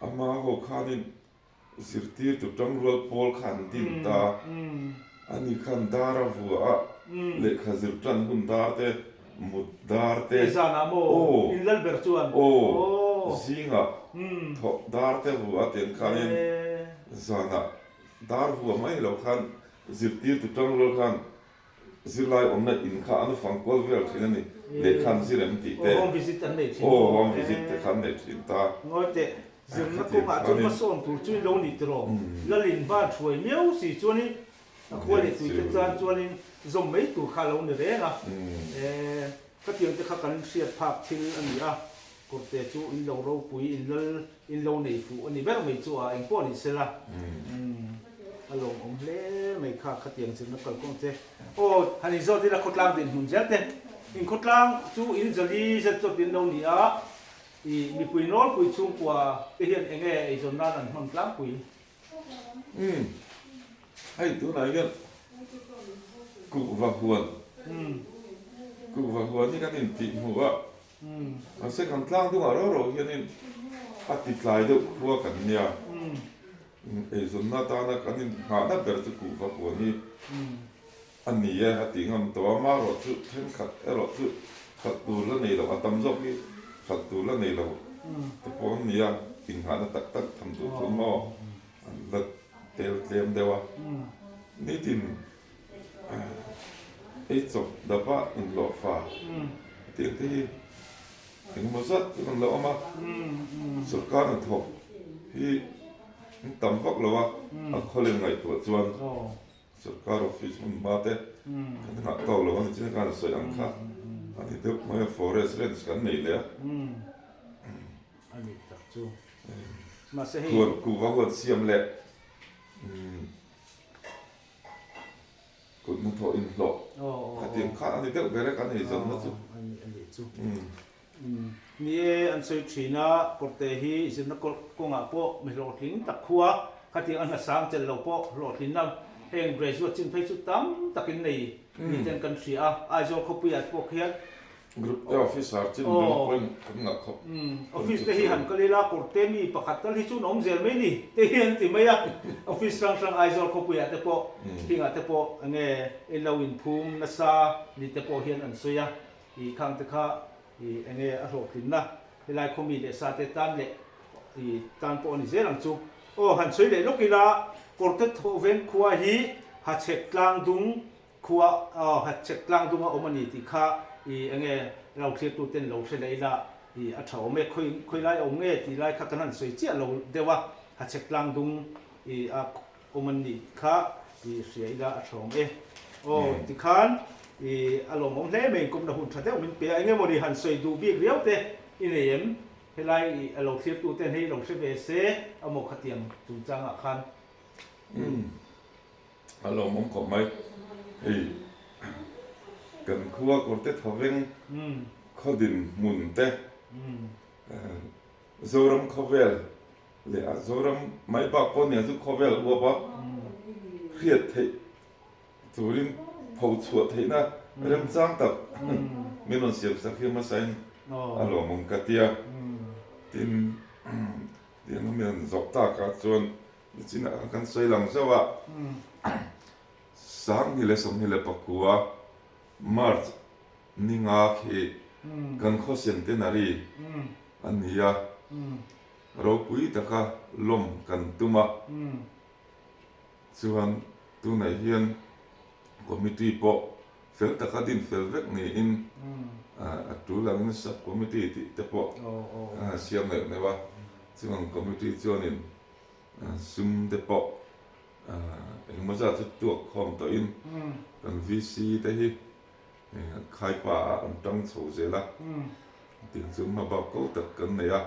S2: อามาหกขานี่สิรตีตุจังรัวพอลขันดินตาอันนี้ขันดาราฟัวเล็กขจิรจันหุ่นดาเตมุดดาเต
S1: อิซานาโมอินเลเบอร์ชวน
S2: ซิงะทอดาเตฟัวเต็นขันซานะดาร์ฟัวไม่เราขันจิรตีตุจังรัวขันจิรไลอมนะอินข้าอันฟังกอลเวลที่นั่นนี่เล็กขันจิรมติเต
S1: ห้องวิสิตอันนี้
S2: ห้องวิสิตขันเนี่ยจินตา
S1: โอเคจิมนักกุมาจุดมาส่งตัวช่วยลงนิดรอแล้วลินบ้านช่วยเมียวสิจวนนี้ควรจะตัวจานจวนนี้จมไม่ตัวข้าลงนี่เองนะก็เตรียมจะข้ากันเสียภาพที่อันนี้อ่ะก็เตะจูอินโลโรปุยอินโลนี่ฟูอันนี้แบบไม่จูอ่ะเองป้อนนี่เสร็จละอารมณ์องเล่ไม่ข้าข้าเตรียมจิมนักกุเตะโอ้ฮันนี่จอดที่ละคนล่างดินหุ่นเจ็ดเตะอินคนล่างจูอินจะดีจะจดดินลงนี่อ่ะมีปุยน้อยปุยชุ่มกว่าที่เห็นเองไอ้จนนั้นมันกลางปุย
S2: ให้ตัวไหนกันกูว่าควรนี่กันติดหัวอันเสกันกลางตัวเราเห็นนี่อติดลายด้วยหัวกันเนี่ยไอ้จนนั้นตานะกันนี่หาหน้าเบิร์ตกูว่าควรนี่อันนี้ฮะติงมันตัวมาเราจุดเห็นขัดเราจุดขัดตัวแล้วนี่เราตั้มจบนี่ขัดตัวแล้วนี่เราแต่พอเนี่ยติงหาหน้าตักทำตัวคนมอแล้วเตรียมเดียวนี่ตินไอ้จบดับว่าอินหล่อฟ้าที่ถึงมาสัตว์มันหล่อมาสุดการถกที่ต่ำฟักเราว่าเขาเรียนไงตัวจวนสุดการออฟฟิศมันมาเตะขนาดเก่าเราวันนี้การสวยอังคารอันนี้เด็กมาฟอเรสเรนส์กันนี่เลย
S1: อันนี้ตัดจูมาเสีย
S2: กูว่าคนเสียมแหละกูมุ่งถอยอินหลอกเตรียมข้าอันนี้เด็กไปแล้วกันนี่จนนะจู
S1: อันนี้จูนี่อันสุดที่น่ะกดเตะฮีจินนักกงอาโปไม่หลอดหินตักขัวขัดที่อันนั้นสามเจริญโปหลอดหินนั่งเฮงเบรสว่าจินไปสุดตั้มตักินนี่นี่เต็มกันเสียไอโซเขาเปียดพวกเฮีย
S2: กรุ๊ปออฟฟิศอาร์จินเป็นคนงักเขา
S1: ออฟฟิศเตะหันก็เลยละกดเตะมีประคัตตที่ชุนอมเซลไม่นี่เตะหันที่ไม่ยากออฟฟิศสังไอโซเขาเปียดแต่พอที่งาแต่พอเงี้ยเอลวินภูมินัสซานี่แต่พอเฮียนอันสวยอีข้างแต่ข้าอีเงี้ยอารมณ์ขึ้นนะเวลาเขามีเดชาเตตันเนี่ยอีตันพอนี่เจริญจูโอ้หันสวยเลยลูกกีฬากดเตะโทเวนคัวฮีหัดเช็คกลางดุงคัวหัดเช็คกลางดุงเอามันนี่ที่ข้าอีเงี้ยเราเทียบตัวเต้นเราเฉลยละอีอัฐเอาไม่คุยไล่เอาเงี้ยที่ไล่ข้ากันนั่นสวยเจ้าเราเดี๋ยวว่าหัดเช็คกลางดุงอีเอามันนี่ข้าอีเสียละอัฐเอาโอ้ที่ข้านอีอารมณ์ของเล่เมงกุมนะหุ่นชัดเท่ามันเปียเงี้ยโมดิหันสวยดูบีเรียวเตอินเอ็มเฮ ไลอารมณ์เทียบตัวเต้นให้ลงเชเวเซอโมขเตียงจุนจังอ่ะคัน
S2: อารมณ์ของไม่กันคัวกดเตทเวงข้อดินมุนเตโซรัมข้อเวลเลยโซรัมไม่ปักปนเนี่ยสุข้อเวลวัวปะเครียดเทสุรินผูดสวดเทนะเริ่มสร้างตับไม่นอนเสียบสักเพียงมาใส่อารมณ์ของกติยาทีมเดี๋ยวน้องเมียนจบตากาจวนจิน่ากันใส่หลังเสียว่าสร้างนี่เลยสมนี่เลยปักกัวมาร์ทนิงาคีกันข้อเสียงเตนารีอันนี้อะเราคุยตะกะลมกันตุมาส่วนตัวไหนเฮียนคอมมิตี้ปอเฟลตะกะดินเฟลเวกนี่อินตัวหลังนี่สับคอมมิตี้ที่แต่ปอเสียงเนี่ยว่าส่วนคอมมิตี้จวนอินซุ่มแต่ปอเอ็งมาจากตัวคอมตัวอินกันวีซีแต่ฮีใครป่าอันตั้งโซเซล่ะถึงซุ่มมาบอกเขาตัดกันเนี่ย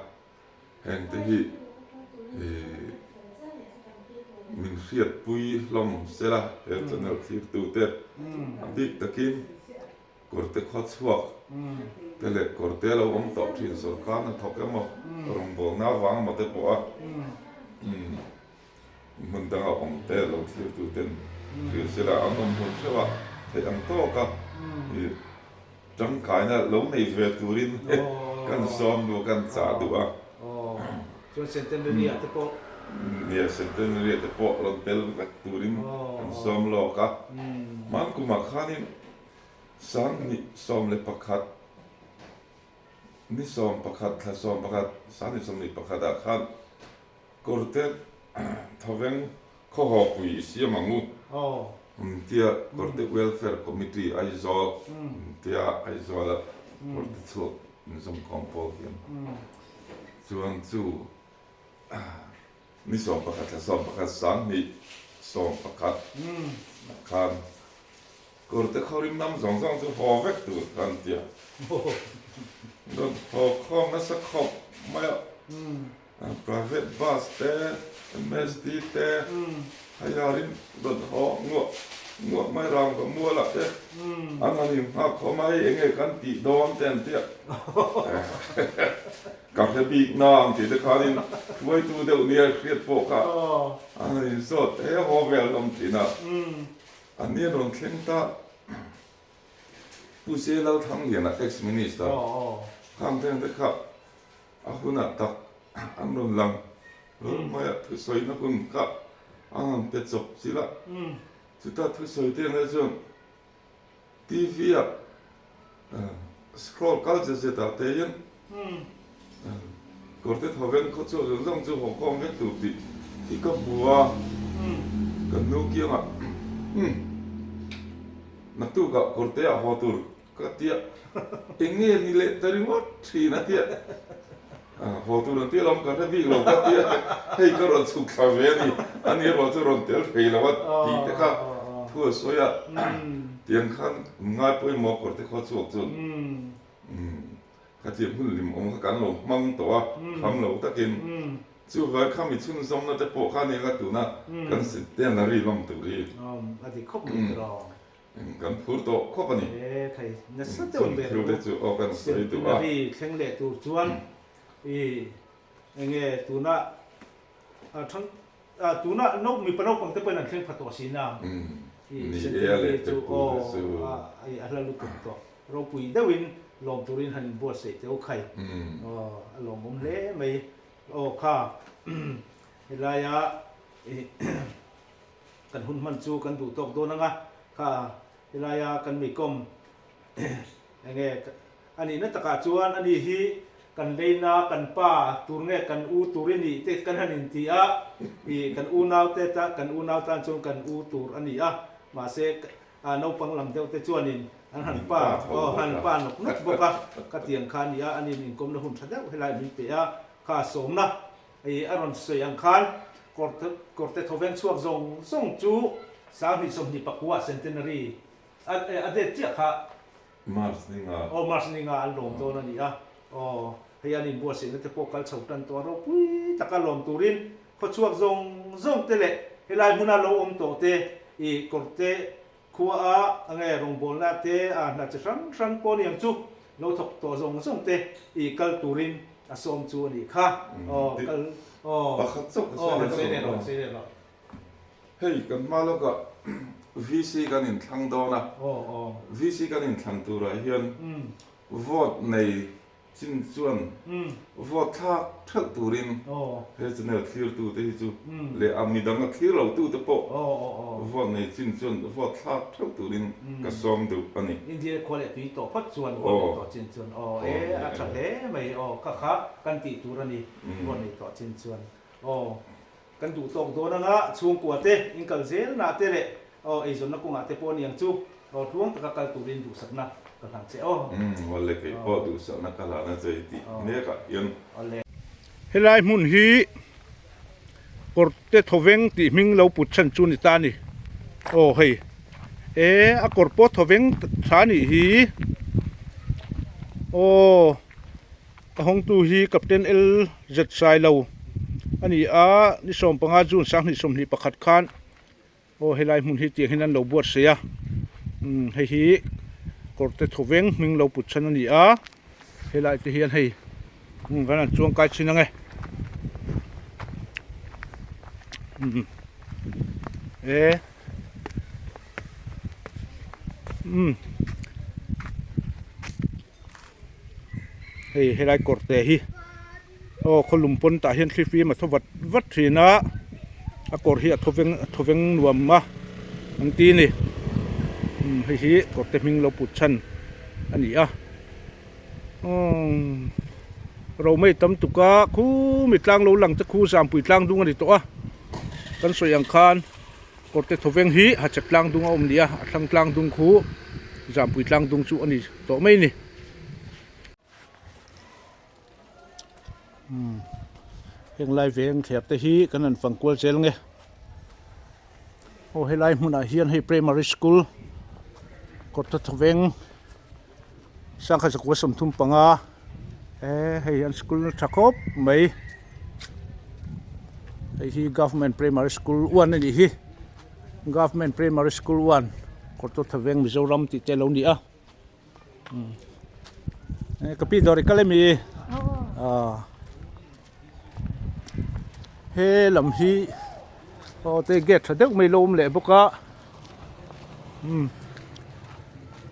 S2: แห่งแต่ฮีมินเสียดปุยลมเสละเห็นจนเราที่ตัวเต็ดบิ๊กตะกินกดเตะขอดสวกแต่เล็กกดเตะเราอมตอบที่สุดการนั้นทอกกันหมดรองบอกน้าวางมาเตะปัวมันตั้งเอาอมเตะเราที่ตัวเต็นคือเสละอันนั้นคนเชื่อว่าที่อันโตกับจังกายน่ะล้มในเวทูรินกันซ้อมดูกันสาดูอ่ะ
S1: จนเซนเตนเรียเตะปอ
S2: เนี่ยเซนเตนเรียเตะปอเราเตลกับทูรินกันซ้อมโลกะมันกูมาข้านี่สังนี่ซ้อมเลยประคัดนี่ซ้อมประคัดถ้าซ้อมประคัดสังนี่ซ้อมนี่ประคัดอาคันกอร์เตทเวงข้อหอปุยเสียมังงูเทียกอร์เตเวลแฟร์คอมมิตี้ไอซอลเทียไอซอลกอร์เตสุดนี่ซ้อมคอมโพเกียนส่วนจู่นี่ซ้อมประคัดถ้าซ้อมประคัดสังนี่ซ้อมประคัดคันกอร์เตเขาริมน้ำสองจู่หอเวกตัวกันเทียโดนหอข้อมาสักขอบไม่private bus เตะ MSD เตะให้ยาริมโดนหองัวไม่รังกับมัวละเตะอันนั้นหากเขาไม่เองกันตีโดนเต็มเทียกับจะบีกน้ำที่ตะคารินไว้ตัวเดียวเนี่ยเครียดโฟกัสอันนี้สดเฮ้หอเวลลมที่น่ะอันนี้โดนเคร่งตาผู้เสียเราทั้งเรียนex minister ข้างเทียนตะขับอาคุณน่ะตักอันนู้นลังไม่ถือสอยนักคุณกับอันนั้นเป็นศพสิละสุดท้ายถือสอยเทียนเลยจนทีวีอ่ะสครอลก็จะเสร็จแต่ยังกอดเตทเวงเขาช่วยเรื่องจู่หัวข้องเวกตุกดิที่ก็บัวกันนู้เกี่ยงอ่ะนักตู้กับกอดเตะหัวตุรก็เตี้ยเอ็งเงี้ยนี่เละแต่ริมดที่นั่นเตี้ยหอตุรันเตี้ยลำกันที่เราก็เตี้ยให้ก็รอนสุขสาวนี่อันนี้เราจะรอนเตี้ยไปแล้วว่าตีเด็กข้าทั่วสวยอ่ะเตียงขันง่ายไปหมอกดที่เขาสวกจนข้าเทียมหุ่นริมองค์กันหลงมั่งตัวคำหลงตะกินจู่ไว้ข้ามีชุนสมนั่นจะโปะข้านี่ก็ตัวน่ะกันสิเตี้ยนารีลำตัวรี
S1: อันที่ครบมือรอ
S2: กันพูดโตครบปะนี่
S1: ใครนั่นสุดยอดเลย
S2: รู้ได้จู่ออกกันสวยตัว
S1: นารีเข่งเล็กตัวจวนเงี้ยตัวน่ะทั้งตัวน่ะนกมีปนกบางทีเป็นอันเข่งผัดตัวสีน้ำ
S2: นี่เอเล็กตัว
S1: ไอ้อะไรลูกตัวเราปุยเดวินลมตัวรินหันบัวเสกเจ้าไข่ลมมุมเล่ไม่โอ้ข้าเฮลายะกันหุ่นมันจูกันดูตกโดนนะข้าเฮลายะกันมีกลมเงี้ยอันนี้นั่นตะกาจวนอันนี้ฮีกันเลน่ากันป้าตัวเงี้ยกันอูตัวรินี่เตะกันหันอินทีอ่ะกันอูนาวเตะกันอูนาวตันจงกันอูตัวอันนี้อ่ะมาเสกนกปังลำเดียวเตะจวนนินอันหันป้าหันป้านกนักบกกะเตียงคานนี้อันนี้มินกลมละหุ่นชัดแล้วเฮลายมินเปียข้าสมนะไอ้อารอนเสียงคานกอร์เตทเวนช่วงส่งจูสาวที่สมนิปักว่าเซนเทนารีอันเด็ดเจ้าข้า
S2: มาร์สนิงา
S1: มาร์สนิงาอันหลงตัวนั่นนี่อ่ะ hay anh in bùa xịn cái bộ cal sầu trần to rồi pui tất cả lồng turin có chuộc rong tê lệ hay lại muốn lâu tổ tê i Kawrte Khua nghe rong bồn la tê na chỉ sang po niang chu lâu thọc to rong tê i cal turin som chu ni kha cal
S2: bakhat sok
S1: xây này rồi
S2: hey kan malo ka VC kan in thang do na VC kan in thang tu ra hian vote nei chin chuan vote thak turin he chne thir tu te chu le amidang thir lo tu te po vote nei chin chuan vote thak turin ka som du ani
S1: India quality to phat chuan vote to chin chuan a tha le mai kha kan ti tu ra ni vote nei to chin chuan kan du tong do na nga chung kwa te in kal zel na te le ei zon na ku nga te po niang chu thuang ta kal turin du sakna ka thang che
S2: wale ke po du sa na kala na chei ti ne ka yan
S1: helai mun hi Kawrtethawveng ti ming lo put chan chu ni ta ni hei a Kawrtethawveng tha ni hi a hong tu hi captain el zet sai lo ani ni som panga jun sang ni som ni pakhat khan helai mun hi ti hinan lo buat sia hei hi Kawrtethawveng ming lo put chan ani helai te hian hei kan chuang kai chin nge hei helai Kawrte hi kholum pon ta hian thlifi ma thovat vat thina a kor hi Thawveng nuam ma ang ti ni hei hi Kawrte ming lo put chan ani ro mai tam tuka khu mitlang lo lang te khu sam pui tlang dung ani to kan soyang khan Kawrtethawveng hi ha chaklang dung om nia athlang tlang dung khu sam pui tlang dung chu ani to mai ni heng lai veng thep te hi kan an fangkwal chel nge helai hmuna hian hei primary school Kawrtethawveng sangkha sakwa samthum panga hei an school thakop mai hei hi government primary school 1 ani hi government primary school 1 Kawrtethawveng Mizoram ti te lo ni kapi dori kalemi he lam hi te gate thadek mai lom le boka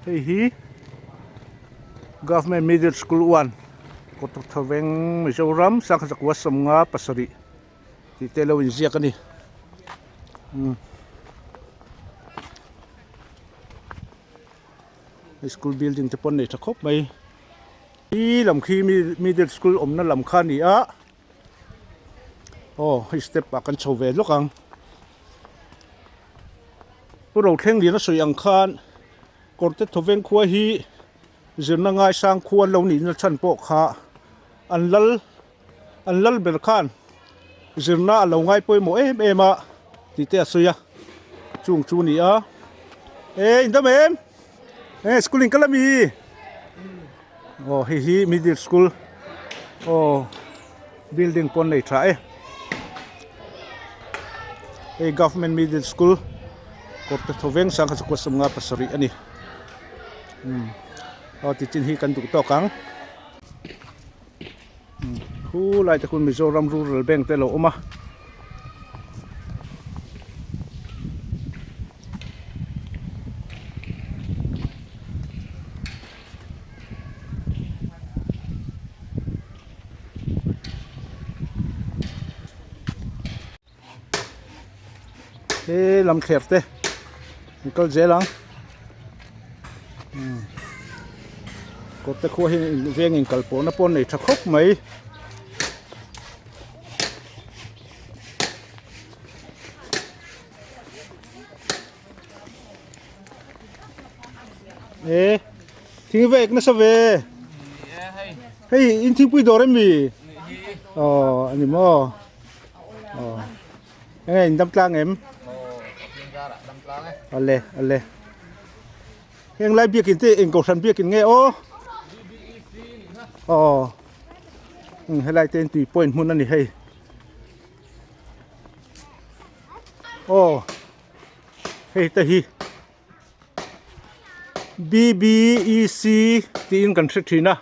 S1: hei hi government middle school 1 Kawrtethawveng Mizoram sangkha sakwa samnga pasari ti te lo in ziak ani school building te pon nei thakop mai hi lam khi middle school omna lam kha ni hi step pa kan chove lokang puro thleng li na soyang khan Kawrtethawveng khua hi zirna ngai sang khuan lo ni na chan po kha an lal ber khan zirna lo ngai poi mo em ti te asuya chung chu ni indam em schooling kalami hi middle school building pon nei tha government middle school Kawrtethawveng sangkha sakwa samnga pasari ani ti chin hi kan du to kang khu lai ta kun Mizoram rural bank te lo oma lam kher te kal zelang Kawrte khua hi veng in kalpo na pon nei thakop mai thing vek na sa ve hei in thing pui dore mi ani mo in dam tlang em ale heng lai biakin te eng ko san biakin nge hay lại tên tùy point muốn anh hay hay ta hi BBEC tin kan thre thina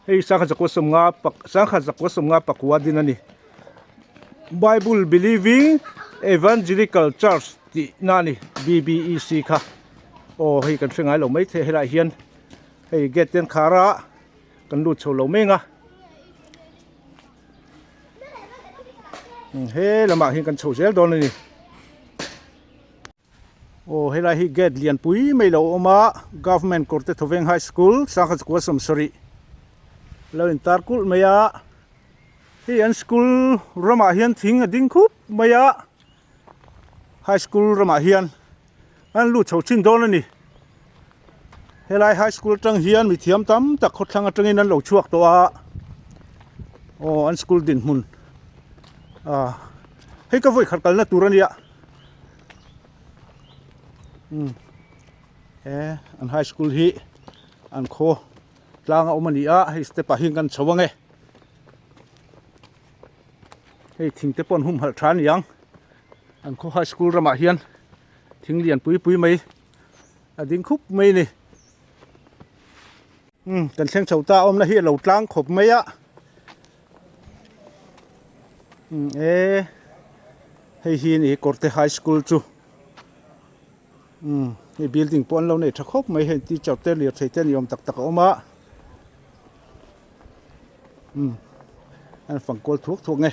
S1: hey sang kha zakwa somnga pakwa din ani Bible Believing Evangelical Church ti nani BBEC kha hey kan threngai lo mai the helai hian hey get ten khara kan lu chho lo menga he lama hin kan chho zel don ni helai hi get lian pui mai lo oma government Kawrtethawveng High School sang kha zakwa som sari lo in tar kul maya hi an school rama hian thing a ding khup maya high school rama hian an lu chho chin don ani helai high school tang hian mi thiam tam tak khot thlang atangin an lo chuak to a an school din mun hei ka voi kharkal na turania an high school hi an kho tlanga omania hei step a hing kan chawange hei thingte pon hum hal than yang an kho high school rama hian thing lian pui mai ading khup mai ni kan thleng chhota om na hi lo tlang khop mai a hei hi ni Kawrte High School chu hei building pon lo nei thakhop mai hei teacher te lir theite ni om tak oma an fangkol thuak nge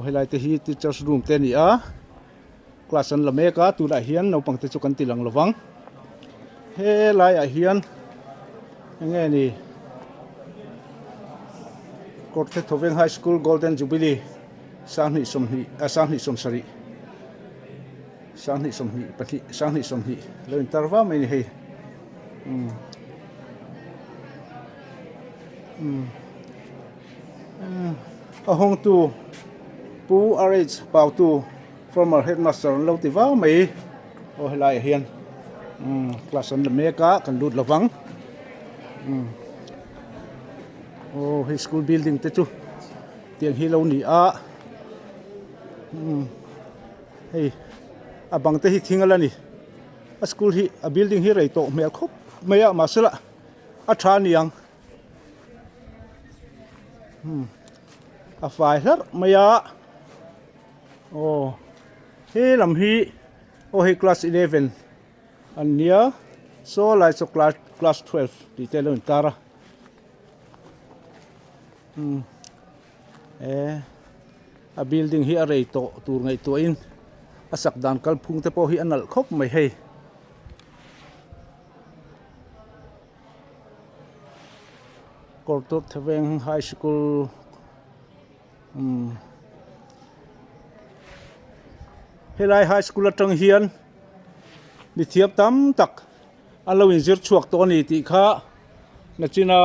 S1: helai te hi teachers room te ni a class an lameka tu la hian no pangte chu kan tilang lowang helai a hian nge ni Kawrtethawveng High School Golden Jubilee sang ni som sari sang ni som hi lo in tarwa mai ni hei hong tu pu RH pau tu former headmaster lo ti wa mai helai hian class an lameka kan lut lawang high school building te chu tiang hi lo ni a hei abang te hi thingala ni a school hi a building hi rei to mel khop maya masala a tha niang a fai hlar maya he lam hi he class 11 an nia so lai so class 12 ti te lo tara a building hi a rei to tur ngai to in a sak dan kal phung te po hi anal khop mai hei Kawrtethawveng High School helai high school atang hian mi thiam tam tak an lo in zir chuak to ni ti kha na china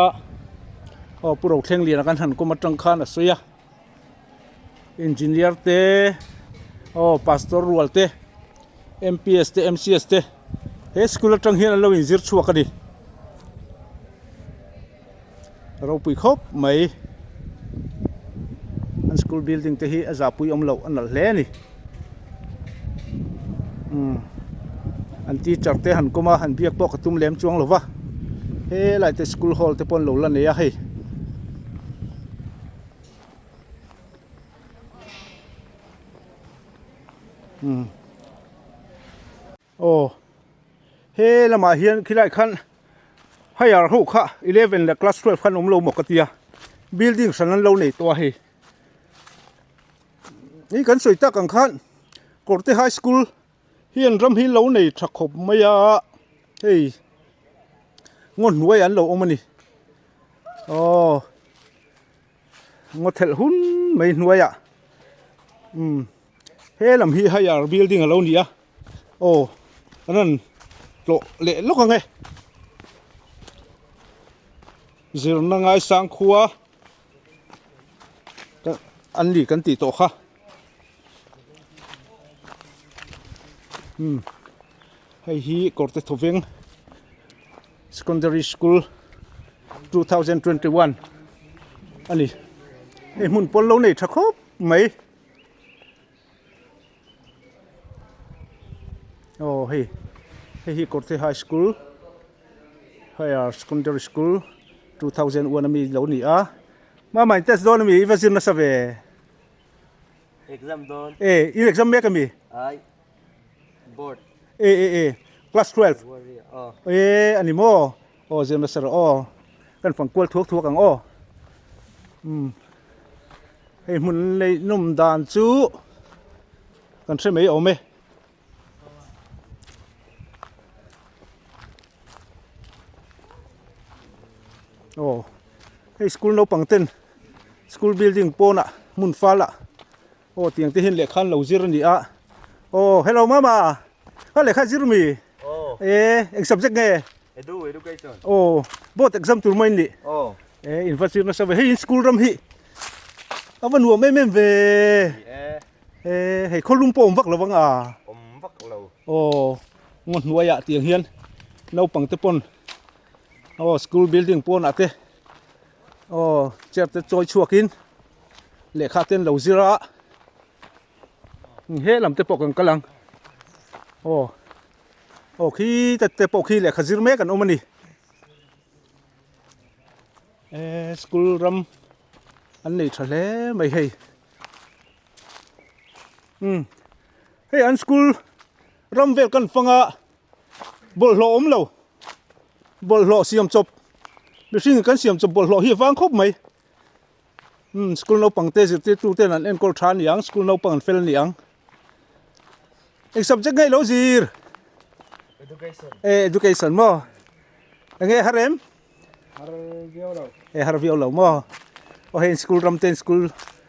S1: puro thleng lian kan han ko matang khan a soya engineer te pastor rual te MPS te MCS te he school atang hian an lo in zir chuak ani ro pui khop mai an school building te hi aza pui om lo anal hle ni an teacher te han koma han biak po katum lem chuang lova he lai te school hall te pon lo la ne ya hei he lama hian khilai khan hayar ho kha 11 la class 12 khan lo mokatia building sanan lo nei to hei ni kan soita kan khan Kawrte High School hian ram hi lo nei thakop maya hei ngon nuai an lo omani ngothel hun mai nuaya he lam hi hayar building alo nia anan lo le lok ange zirna ngai sang khua an li kan ti to kha hei hi Kawrtethawveng Secondary School 2021 อันนี้ไอ้หุ่นปนเราเนี่ยชักครบไหมโอ้เฮ้ยกดที่ high school higher secondary school 2001มีเราเนี่ยมาใหม่แต่โดนมีว่าซินน่ะสับ
S3: exam doon
S1: อีเอ็กซัมเมกันมี
S3: ay board
S1: class 12
S3: warrior
S1: อันนี้โมเซนน่ะสับกันฝั่งกวลทุกกันให้หุ่นเลยนุ่มดานจูกันใช่ไหมโอเมให้สกูลเราปังเต้นสกูลบิลดิ้งปน่ะมุนฟ้าละเตียงที่เห็นเหล็กขันเหล่าจิรนี่hello mama เหล็กขันจิรมีexam ไง
S3: education
S1: both exam ตัวมันนี่investment นะสับให้สกูลรำฮีเอาวันหัวไม่เวให้คนลุมโป่งวักระวัง
S3: วักเรา
S1: งอนหัวยะเตียงเฮียนเราปังเตปนสกูลบิลดิ้งปนอะเตเจ็บจะจอยชัวกินเหล็กขัดเต้นเหล่าจิระเฮ้ลำเตปกันกำลังขี้แต่เตปขี้เหล็กขัดจิระเมกันมันนี่สกูลรำอันนี้ทะเลไม่ให้อันสกูลรำเวลกันฟังบอลหล่อเราบอลหล่อเสียมจบเดี๋ยวสิ่งกันเสียมจบบอลหล่อเฮียฟังครบไหมสกูลเราปังเตจิตตูเตนันเอ็นกอลทานยังสกูลเราปังเฟลนี่ยังอีก subject ไงเราจีร education มั้งไงฮาร์เรมฮาร์วิโอเรามั้งเห็นสกูลรำเต้นสกูล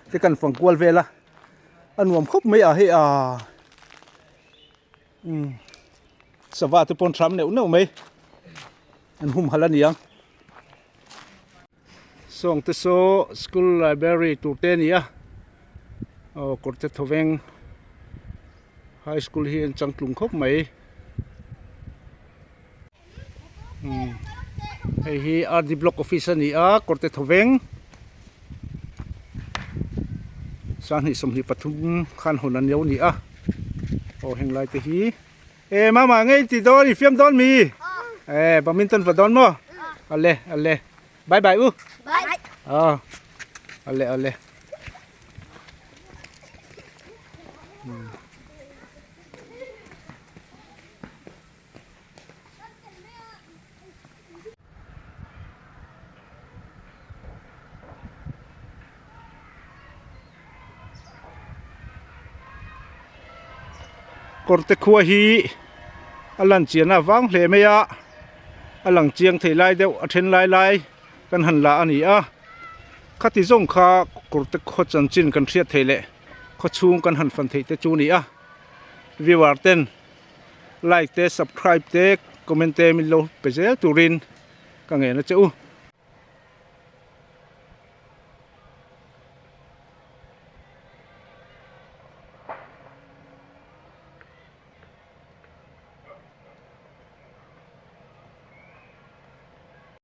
S1: ที่กันฝั่งกวลเวล่ะอันวมครบไหมเฮียสวัสดิ์ปนทรัมเนี่ยอุ่นไหมอันหุ่มฮัลนี่ยังส่งที่โซสกูลไลบรารีตูเตนี่Kawrtethawvengไฮสคูลเฮียนจังกลุ่มครบไหมไอ้ฮีอาร์ดีบล็อกออฟฟิศนี่Kawrtethawvengสานหิสมหิปฐุมขันหุนันเยานี่แห่งไรที่ฮีมาไงติดดอนอีฟิล์มดอนมีบามินตันฝัดดอนมั้งอะไรบายบายอะไรกอร์เตคัวฮีอลันเจียนาวังเลเมียอลังเจียงเทไลเดียวเทนไลกันหันละอันนี้ขัดที่ส่งข้ากอร์เตคัวจันจินกันเทียเทเลข้าชูงกันหันฟันเทตจูนี่วิวาร์เตนไลค์เต subscribe เตคอมเมนต์เตมิโลเปเจลตูรินกังเงินนะเจ้า